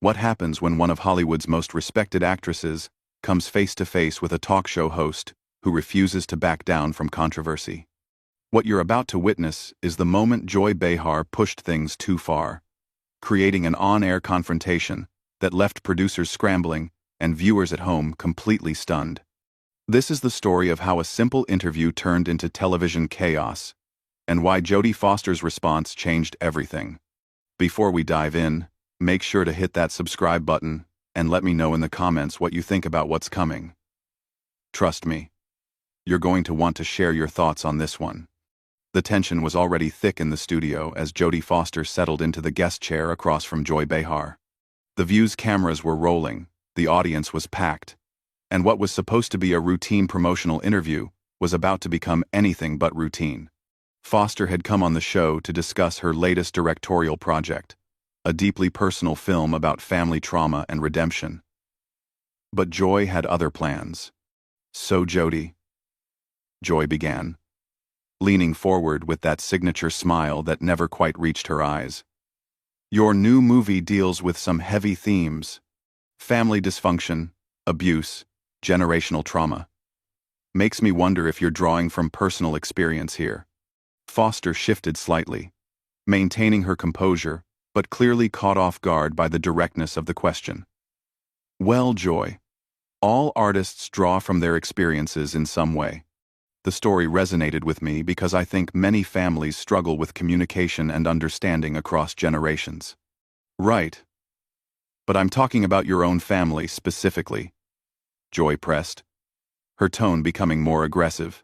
What happens when one of Hollywood's most respected actresses comes face to face with a talk show host who refuses to back down from controversy? What you're about to witness is the moment Joy Behar pushed things too far, creating an on-air confrontation that left producers scrambling and viewers at home completely stunned. This is the story of how a simple interview turned into television chaos, and why Jodie Foster's response changed everything. Before we dive in, make sure to hit that subscribe button and let me know in the comments what you think about what's coming. Trust me, you're going to want to share your thoughts on this one. The tension was already thick in the studio as Jodie Foster settled into the guest chair across from Joy Behar. The View's cameras were rolling, the audience was packed, and what was supposed to be a routine promotional interview was about to become anything but routine. Foster had come on the show to discuss her latest directorial project, a deeply personal film about family trauma and redemption. But Joy had other plans. "So Jodie," Joy began, leaning forward with that signature smile that never quite reached her eyes. "Your new movie deals with some heavy themes: family dysfunction, abuse, generational trauma. Makes me wonder if you're drawing from personal experience here." Foster shifted slightly, maintaining her composure, but clearly caught off guard by the directness of the question. "Well, Joy, all artists draw from their experiences in some way. The story resonated with me because I think many families struggle with communication and understanding across generations." "Right. But I'm talking about your own family specifically," Joy pressed, her tone becoming more aggressive.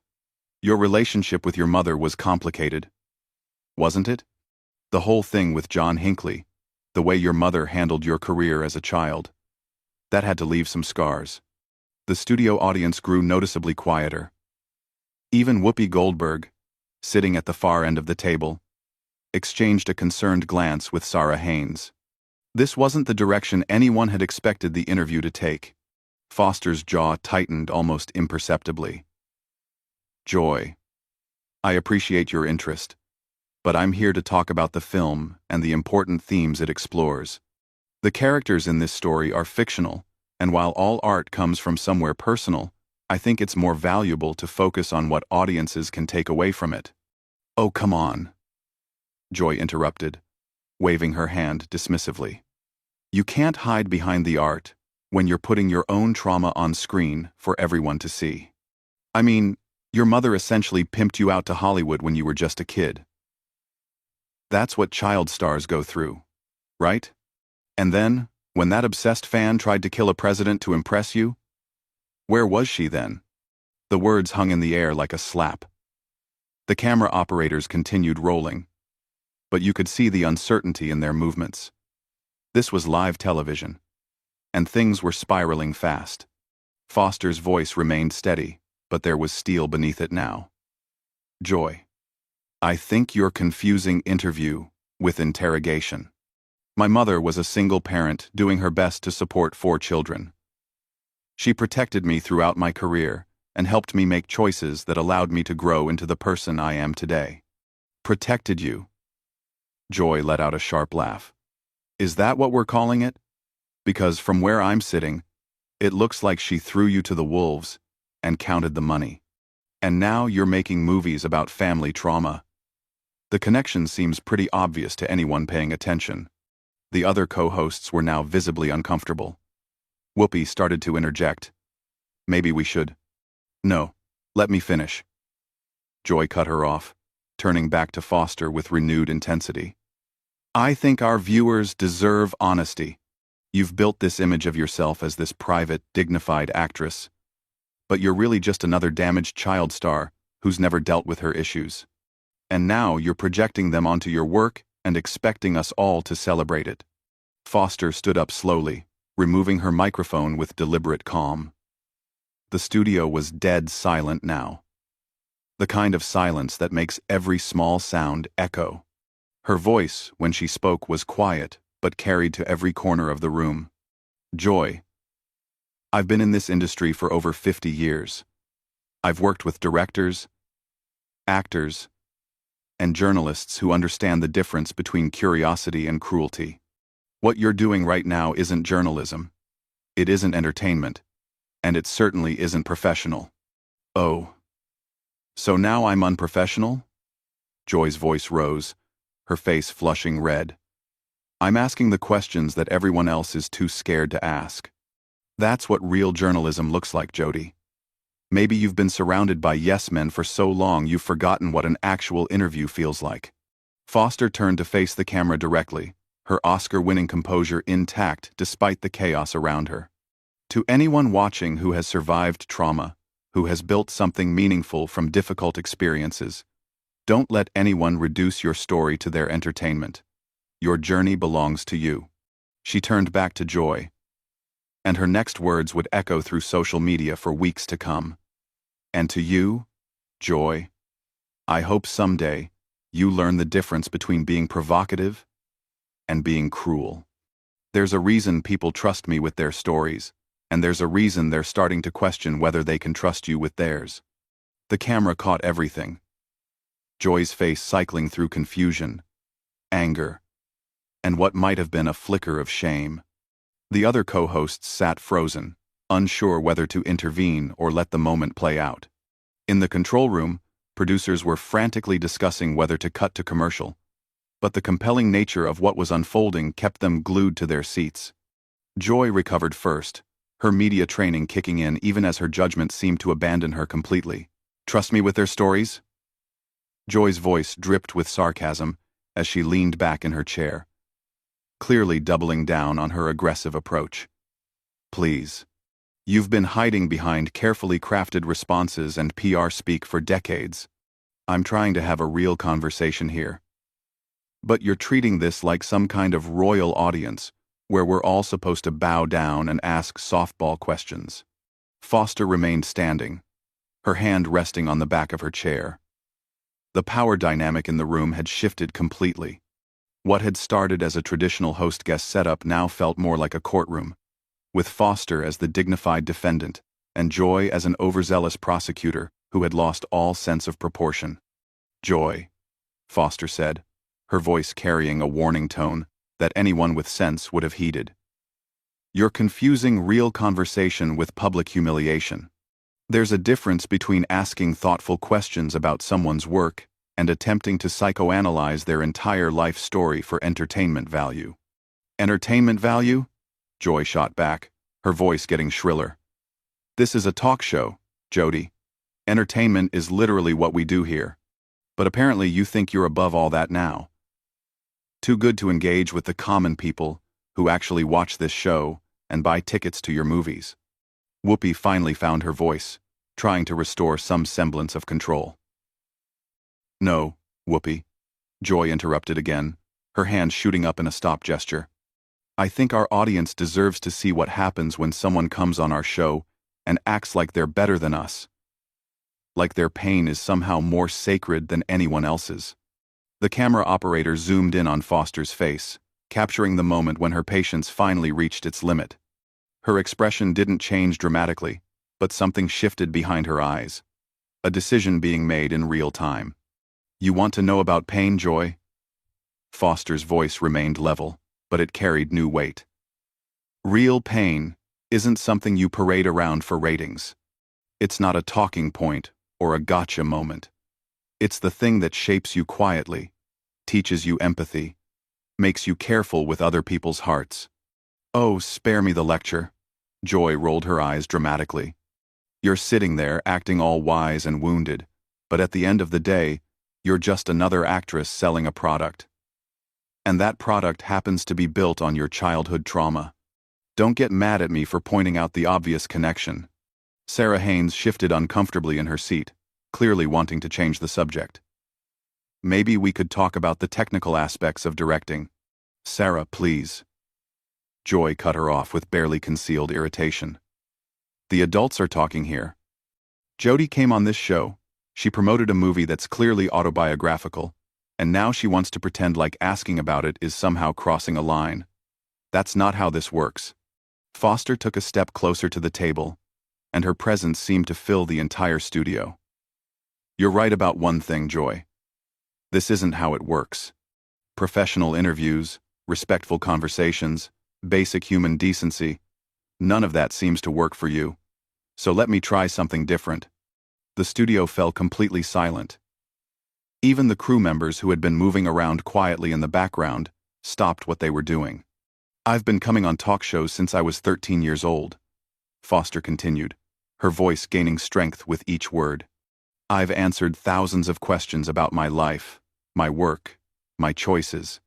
"Your relationship with your mother was complicated, wasn't it? The whole thing with John Hinckley, the way your mother handled your career as a child, that had to leave some scars." The studio audience grew noticeably quieter. Even Whoopi Goldberg, sitting at the far end of the table, exchanged a concerned glance with Sarah Haynes. This wasn't the direction anyone had expected the interview to take. Foster's jaw tightened almost imperceptibly. "Joy, I appreciate your interest, but I'm here to talk about the film and the important themes it explores. The characters in this story are fictional, and while all art comes from somewhere personal, I think it's more valuable to focus on what audiences can take away from it." "Oh, come on," Joy interrupted, waving her hand dismissively. "You can't hide behind the art when you're putting your own trauma on screen for everyone to see. I mean, your mother essentially pimped you out to Hollywood when you were just a kid. That's what child stars go through, right? And then, when that obsessed fan tried to kill a president to impress you, where was she then?" The words hung in the air like a slap. The camera operators continued rolling, but you could see the uncertainty in their movements. This was live television, and things were spiraling fast. Foster's voice remained steady, but there was steel beneath it now. "Joy, I think you're confusing interview with interrogation. My mother was a single parent doing her best to support 4 children. She protected me throughout my career and helped me make choices that allowed me to grow into the person I am today." "Protected you?" Joy let out a sharp laugh. "Is that what we're calling it? Because from where I'm sitting, it looks like she threw you to the wolves and counted the money. And now you're making movies about family trauma. The connection seems pretty obvious to anyone paying attention." The other co-hosts were now visibly uncomfortable. Whoopi started to interject. "Maybe we should—" "No, let me finish." Joy cut her off, turning back to Foster with renewed intensity. "I think our viewers deserve honesty. You've built this image of yourself as this private, dignified actress, but you're really just another damaged child star who's never dealt with her issues. And now you're projecting them onto your work and expecting us all to celebrate it." Foster stood up slowly, removing her microphone with deliberate calm. The studio was dead silent now. The kind of silence that makes every small sound echo. Her voice, when she spoke, was quiet, but carried to every corner of the room. "Joy, I've been in this industry for over 50 years. I've worked with directors, actors, and journalists who understand the difference between curiosity and cruelty. What you're doing right now isn't journalism. It isn't entertainment. And it certainly isn't professional. Oh. So now I'm unprofessional? Joy's voice rose, her face flushing red. I'm asking the questions that everyone else is too scared to ask. That's what real journalism looks like, Jodie. Maybe you've been surrounded by yes-men for so long you've forgotten what an actual interview feels like. Foster turned to face the camera directly, her Oscar-winning composure intact despite the chaos around her. To anyone watching who has survived trauma, who has built something meaningful from difficult experiences, don't let anyone reduce your story to their entertainment. Your journey belongs to you. She turned back to Joy, and her next words would echo through social media for weeks to come. And to you, Joy, I hope someday you learn the difference between being provocative and being cruel. There's a reason people trust me with their stories, and there's a reason they're starting to question whether they can trust you with theirs. The camera caught everything. Joy's face cycling through confusion, anger, and what might have been a flicker of shame. The other co-hosts sat frozen, unsure whether to intervene or let the moment play out. In the control room, producers were frantically discussing whether to cut to commercial, but the compelling nature of what was unfolding kept them glued to their seats. Joy recovered first, her media training kicking in even as her judgment seemed to abandon her completely. Trust me with their stories? Joy's voice dripped with sarcasm as she leaned back in her chair, clearly doubling down on her aggressive approach. Please. You've been hiding behind carefully crafted responses and PR speak for decades. I'm trying to have a real conversation here. But you're treating this like some kind of royal audience, where we're all supposed to bow down and ask softball questions. Foster remained standing, her hand resting on the back of her chair. The power dynamic in the room had shifted completely. What had started as a traditional host-guest setup now felt more like a courtroom, with Foster as the dignified defendant and Joy as an overzealous prosecutor who had lost all sense of proportion. Joy, Foster said, her voice carrying a warning tone that anyone with sense would have heeded. You're confusing real conversation with public humiliation. There's a difference between asking thoughtful questions about someone's work and attempting to psychoanalyze their entire life story for entertainment value. Entertainment value? Joy shot back, her voice getting shriller. This is a talk show, Jodie. Entertainment is literally what we do here. But apparently you think you're above all that now. Too good to engage with the common people who actually watch this show and buy tickets to your movies. Whoopi finally found her voice, trying to restore some semblance of control. No, Whoopi, Joy interrupted again, her hand shooting up in a stop gesture. I think our audience deserves to see what happens when someone comes on our show and acts like they're better than us. Like their pain is somehow more sacred than anyone else's. The camera operator zoomed in on Foster's face, capturing the moment when her patience finally reached its limit. Her expression didn't change dramatically, but something shifted behind her eyes. A decision being made in real time. You want to know about pain, Joy? Foster's voice remained level, but it carried new weight. Real pain isn't something you parade around for ratings. It's not a talking point or a gotcha moment. It's the thing that shapes you quietly, teaches you empathy, makes you careful with other people's hearts. Oh, spare me the lecture. Joy rolled her eyes dramatically. You're sitting there acting all wise and wounded, but at the end of the day, you're just another actress selling a product. And that product happens to be built on your childhood trauma. Don't get mad at me for pointing out the obvious connection. Sarah Haynes shifted uncomfortably in her seat, clearly wanting to change the subject. Maybe we could talk about the technical aspects of directing. Sarah, please. Joy cut her off with barely concealed irritation. The adults are talking here. Jodie came on this show. She promoted a movie that's clearly autobiographical, and now she wants to pretend like asking about it is somehow crossing a line. That's not how this works. Foster took a step closer to the table, and her presence seemed to fill the entire studio. You're right about one thing, Joy. This isn't how it works. Professional interviews, respectful conversations, basic human decency. None of that seems to work for you. So let me try something different." The studio fell completely silent. Even the crew members who had been moving around quietly in the background stopped what they were doing. "I've been coming on talk shows since I was 13 years old," Foster continued, her voice gaining strength with each word. "I've answered thousands of questions about my life, my work, my choices.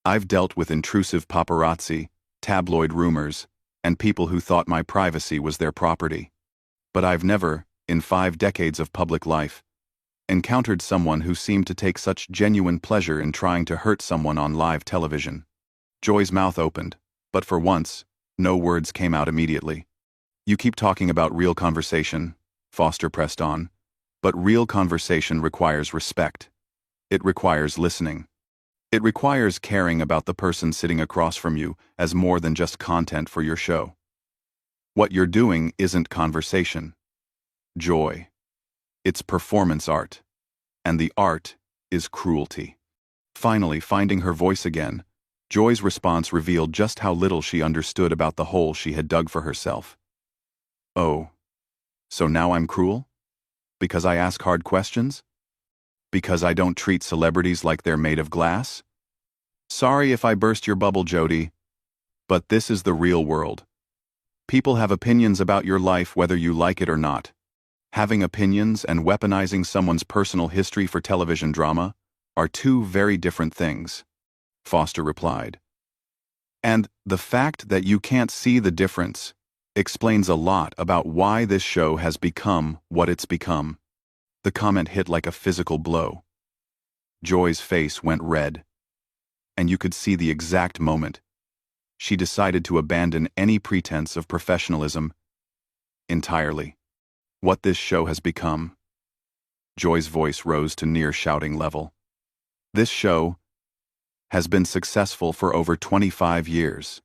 I've dealt with intrusive paparazzi, tabloid rumors, and people who thought my privacy was their property. But I've never, in 5 decades of public life, encountered someone who seemed to take such genuine pleasure in trying to hurt someone on live television." Joy's mouth opened, but for once, no words came out immediately. "You keep talking about real conversation," Foster pressed on, "but real conversation requires respect. It requires listening. It requires caring about the person sitting across from you as more than just content for your show. What you're doing isn't conversation, Joy. It's performance art. And the art is cruelty." Finally, finding her voice again, Joy's response revealed just how little she understood about the hole she had dug for herself. "Oh, so now I'm cruel? Because I ask hard questions? Because I don't treat celebrities like they're made of glass? Sorry if I burst your bubble, Jodie. But this is the real world. People have opinions about your life whether you like it or not. Having opinions and weaponizing someone's personal history for television drama are two very different things," Foster replied. "And the fact that you can't see the difference explains a lot about why this show has become what it's become." The comment hit like a physical blow. Joy's face went red, and you could see the exact moment she decided to abandon any pretense of professionalism entirely. What this show has become. Joy's voice rose to near shouting level. This show has been successful for over 25 years.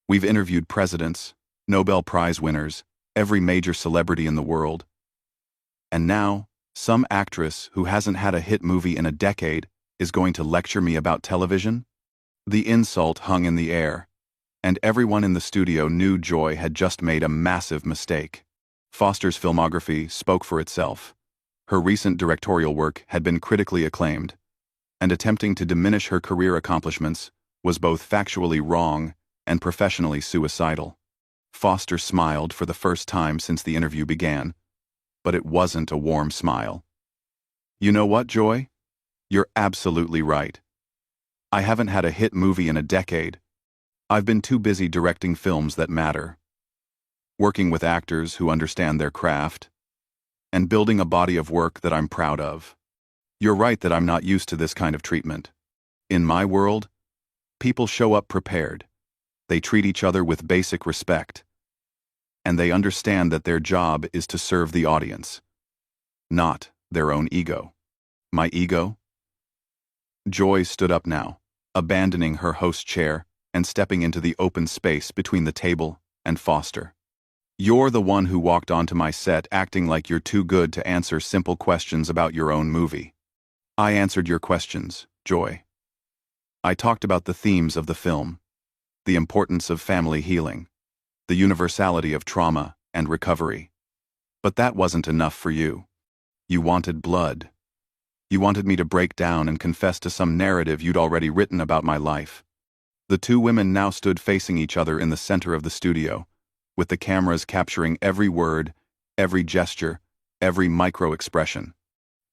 We've interviewed presidents, Nobel Prize winners, every major celebrity in the world. And now, some actress who hasn't had a hit movie in a decade is going to lecture me about television? The insult hung in the air, and everyone in the studio knew Joy had just made a massive mistake. Foster's filmography spoke for itself. Her recent directorial work had been critically acclaimed, and attempting to diminish her career accomplishments was both factually wrong and professionally suicidal. Foster smiled for the first time since the interview began, but it wasn't a warm smile. "You know what, Joy? You're absolutely right. I haven't had a hit movie in a decade. I've been too busy directing films that matter, working with actors who understand their craft, and building a body of work that I'm proud of. You're right that I'm not used to this kind of treatment. In my world, people show up prepared. They treat each other with basic respect. And they understand that their job is to serve the audience, not their own ego." "My ego?" Joy stood up now, abandoning her host chair and stepping into the open space between the table and Foster. "You're the one who walked onto my set acting like you're too good to answer simple questions about your own movie. I answered your questions, Joy. I talked about the themes of the film, the importance of family healing, the universality of trauma and recovery. But that wasn't enough for you. You wanted blood. You wanted me to break down and confess to some narrative you'd already written about my life." The two women now stood facing each other in the center of the studio, with the cameras capturing every word, every gesture, every micro-expression.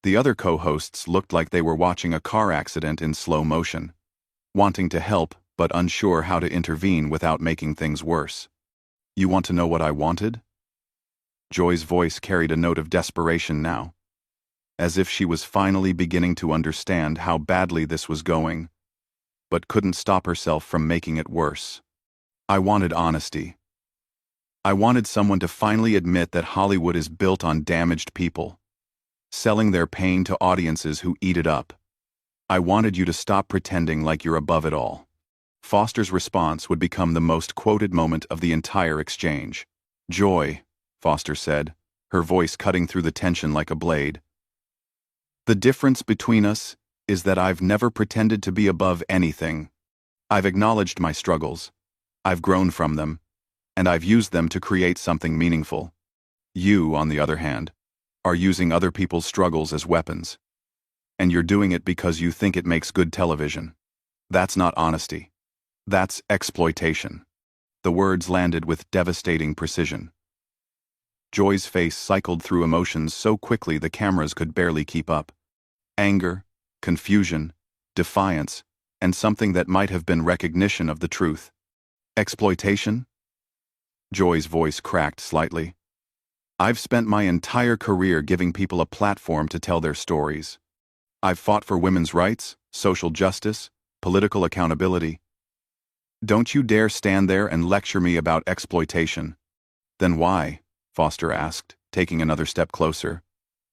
The other co-hosts looked like they were watching a car accident in slow motion, wanting to help but unsure how to intervene without making things worse. "You want to know what I wanted?" Joy's voice carried a note of desperation now, as if she was finally beginning to understand how badly this was going, but couldn't stop herself from making it worse. "I wanted honesty. I wanted someone to finally admit that Hollywood is built on damaged people, selling their pain to audiences who eat it up. I wanted you to stop pretending like you're above it all." Foster's response would become the most quoted moment of the entire exchange. "Joy," Foster said, her voice cutting through the tension like a blade. "The difference between us is that I've never pretended to be above anything. I've acknowledged my struggles. I've grown from them, and I've used them to create something meaningful. You, on the other hand, are using other people's struggles as weapons. And you're doing it because you think it makes good television. That's not honesty. That's exploitation. The words landed with devastating precision. Joy's face cycled through emotions so quickly the cameras could barely keep up. Anger, confusion, defiance, and something that might have been recognition of the truth. Exploitation? Joy's voice cracked slightly. I've spent my entire career giving people a platform to tell their stories. I've fought for women's rights, social justice, political accountability. Don't you dare stand there and lecture me about exploitation. Then why, Foster asked, taking another step closer,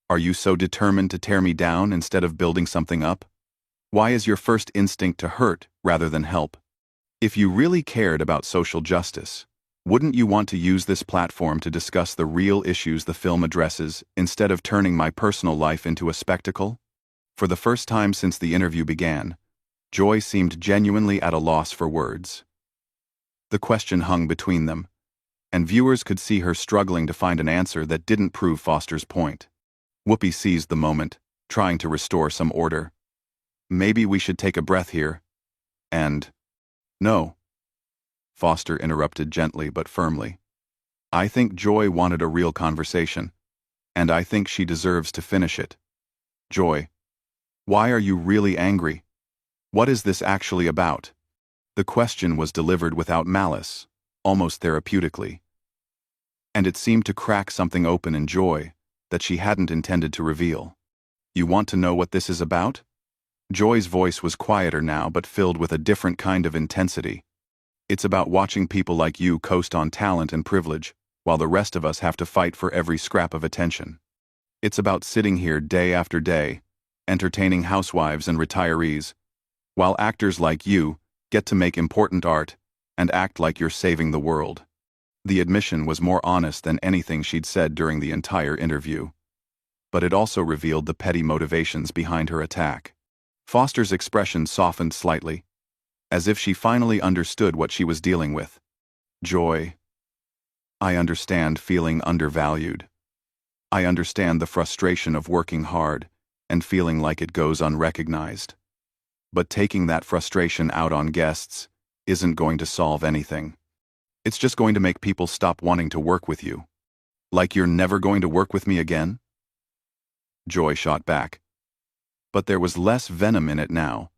are you so determined to tear me down instead of building something up? Why is your first instinct to hurt rather than help? If you really cared about social justice, wouldn't you want to use this platform to discuss the real issues the film addresses instead of turning my personal life into a spectacle? For the first time since the interview began, Joy seemed genuinely at a loss for words. The question hung between them, and viewers could see her struggling to find an answer that didn't prove Foster's point. Whoopi seized the moment, trying to restore some order. Maybe we should take a breath here. And... No. Foster interrupted gently but firmly. I think Joy wanted a real conversation, and I think she deserves to finish it. Joy, why are you really angry? What is this actually about? The question was delivered without malice, almost therapeutically. And it seemed to crack something open in Joy that she hadn't intended to reveal. You want to know what this is about? Joy's voice was quieter now but filled with a different kind of intensity. It's about watching people like you coast on talent and privilege, while the rest of us have to fight for every scrap of attention. It's about sitting here day after day, entertaining housewives and retirees, while actors like you get to make important art and act like you're saving the world. The admission was more honest than anything she'd said during the entire interview. But it also revealed the petty motivations behind her attack. Foster's expression softened slightly, as if she finally understood what she was dealing with. Joy, I understand feeling undervalued. I understand the frustration of working hard and feeling like it goes unrecognized. But taking that frustration out on guests isn't going to solve anything. It's just going to make people stop wanting to work with you. Like you're never going to work with me again? Joy shot back. But there was less venom in it now,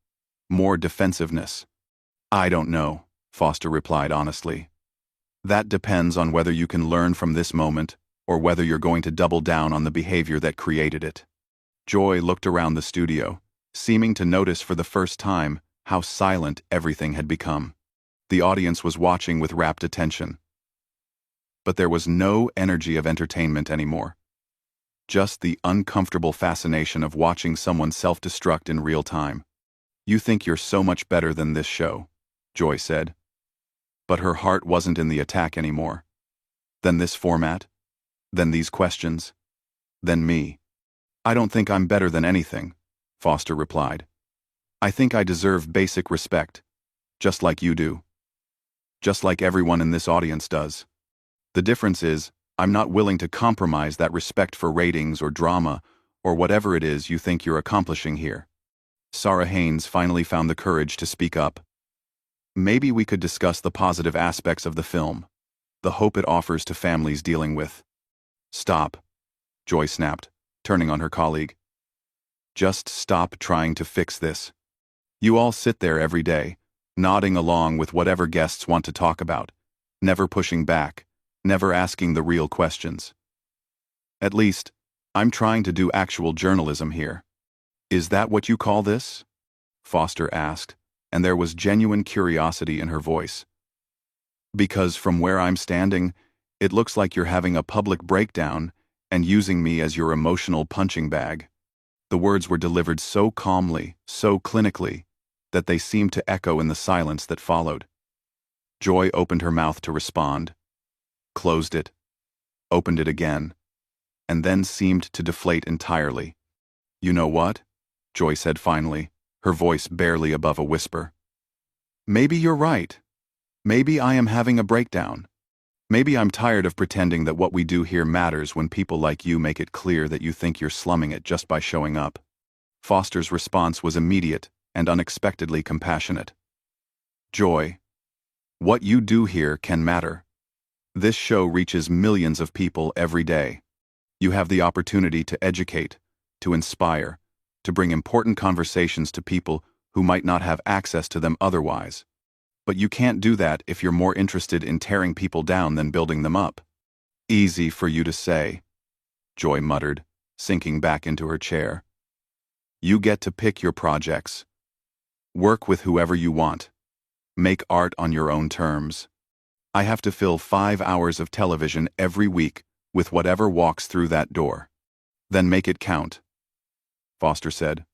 more defensiveness. I don't know, Foster replied honestly. That depends on whether you can learn from this moment or whether you're going to double down on the behavior that created it. Joy looked around the studio, seeming to notice for the first time how silent everything had become. The audience was watching with rapt attention. But there was no energy of entertainment anymore. Just the uncomfortable fascination of watching someone self-destruct in real time. You think you're so much better than this show, Joy said. But her heart wasn't in the attack anymore. Then this format? Then these questions? Then me? I don't think I'm better than anything, Foster replied. I think I deserve basic respect, just like you do. Just like everyone in this audience does. The difference is, I'm not willing to compromise that respect for ratings or drama or whatever it is you think you're accomplishing here. Sarah Haynes finally found the courage to speak up. Maybe we could discuss the positive aspects of the film, the hope it offers to families dealing with. Stop, Joy snapped, turning on her colleague. Just stop trying to fix this. You all sit there every day, nodding along with whatever guests want to talk about, never pushing back, never asking the real questions. At least, I'm trying to do actual journalism here. Is that what you call this? Foster asked, and there was genuine curiosity in her voice. Because from where I'm standing, it looks like you're having a public breakdown and using me as your emotional punching bag. The words were delivered so calmly, so clinically, that they seemed to echo in the silence that followed. Joy opened her mouth to respond, closed it, opened it again, and then seemed to deflate entirely. You know what? Joy said finally, her voice barely above a whisper. Maybe you're right. Maybe I am having a breakdown. Maybe I'm tired of pretending that what we do here matters when people like you make it clear that you think you're slumming it just by showing up. Foster's response was immediate and unexpectedly compassionate. Joy, what you do here can matter. This show reaches millions of people every day. You have the opportunity to educate, to inspire, to bring important conversations to people who might not have access to them otherwise. But you can't do that if you're more interested in tearing people down than building them up. Easy for you to say, Joy muttered, sinking back into her chair. You get to pick your projects. Work with whoever you want. Make art on your own terms. I have to fill 5 hours of television every week with whatever walks through that door. Then make it count, Foster said,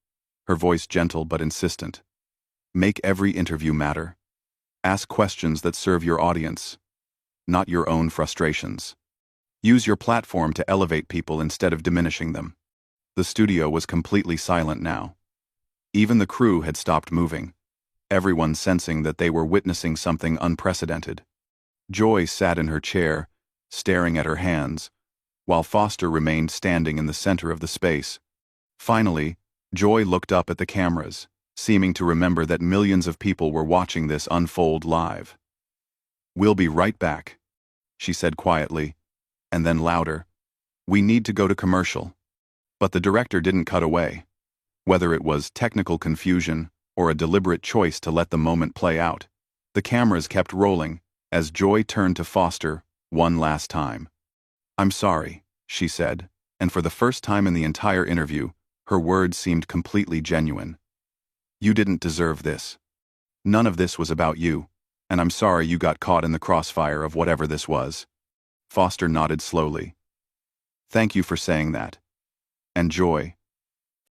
her voice gentle but insistent. Make every interview matter. Ask questions that serve your audience, not your own frustrations. Use your platform to elevate people instead of diminishing them. The studio was completely silent now. Even the crew had stopped moving, everyone sensing that they were witnessing something unprecedented. Joy sat in her chair, staring at her hands, while Foster remained standing in the center of the space. Finally, Joy looked up at the cameras, seeming to remember that millions of people were watching this unfold live. We'll be right back, she said quietly, and then louder. We need to go to commercial. But the director didn't cut away. Whether it was technical confusion or a deliberate choice to let the moment play out, the cameras kept rolling as Joy turned to Foster one last time. I'm sorry, she said, and for the first time in the entire interview, her words seemed completely genuine. You didn't deserve this. None of this was about you, and I'm sorry you got caught in the crossfire of whatever this was. Foster nodded slowly. Thank you for saying that. And Joy,